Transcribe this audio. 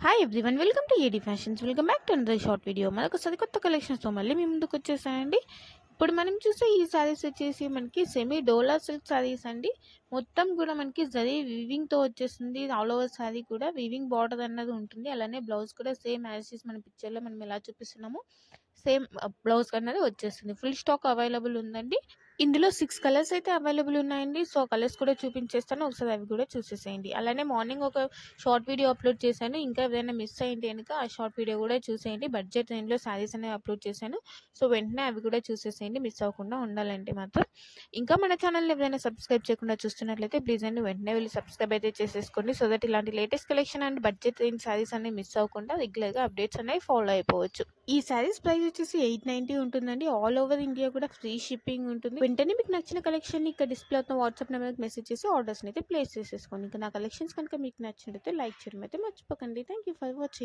Hi everyone, welcome to AD fashions. Welcome back to another short video. మనకు సరికొత్త కలెక్షన్స్తో మళ్ళీ మీ ముందుకు వచ్చేసానండి. ఇప్పుడు మనం చూసే ఈ శారీస్ వచ్చేసి మనకి సెమీ డోలా సిల్క్ శారీస్ అండి. మొత్తం కూడా మనకి జరీ వీవింగ్తో వచ్చేస్తుంది. ఆల్ ఓవర్ శారీ కూడా వీవింగ్ బార్డర్ అన్నది ఉంటుంది. అలానే బ్లౌజ్ కూడా సేమ్ యాజ్ ఇస్ మన పిక్చర్లో మనం ఎలా చూపిస్తున్నామో సేమ్ బ్లౌజ్ అన్నది వచ్చేస్తుంది. ఫుల్ స్టాక్ అవైలబుల్ ఉందండి. ఇందులో 6 కలర్స్ అయితే అవైలబుల్ ఉన్నాయండి. సో కలర్స్ కూడా చూపించేస్తాను, ఒకసారి అవి కూడా చూసేసేయండి. అలానే మార్నింగ్ ఒక షార్ట్ వీడియో అప్లోడ్ చేశాను. ఇంకా ఏదైనా మిస్ అయింది కనుక ఆ షార్ట్ వీడియో కూడా చూసేయండి. బడ్జెట్ రేంజ్లో శారీస్ అనేవి అప్లోడ్ చేశాను. సో వెంటనే అవి కూడా చూసేసేయండి, మిస్ అవ్వకుండా ఉండాలంటే మాత్రం. ఇంకా మన ఛానల్ని ఎవరైనా సబ్స్క్రైబ్ చేయకుండా చూస్తున్నట్లయితే ప్లీజ్ అండి వెంటనే వెళ్ళి సబ్స్క్రైబ్ అయితే చేసేసుకోండి. సో దట్ ఇలాంటి latest collection and budget range saris అనేవి మిస్ అవ్వకుండా రెగ్యులర్గా అప్డేట్స్ అనేవి ఫాలో అయిపోవచ్చు. ఈ శారీస్ ప్రైస్ వచ్చేసి 890 ఉంటుందండి. ఆల్ ఓవర్ ఇండియా కూడా ఫ్రీ షిప్పింగ్ ఉంటుంది. వెంటనే మీకు నచ్చిన కలెక్షన్ ఇక్కడ డిస్ప్లే అవుతున్న వాట్సాప్ నెంబర్కి మెసేజ్ చేసి ఆర్డర్స్ని అయితే ప్లేస్ చేసేసుకోండి. ఇంకా నా కలెక్షన్స్ కనుక మీకు నచ్చినట్లయితే లైక్ చేయడం అయితే మర్చిపోకండి. Thank you for watching.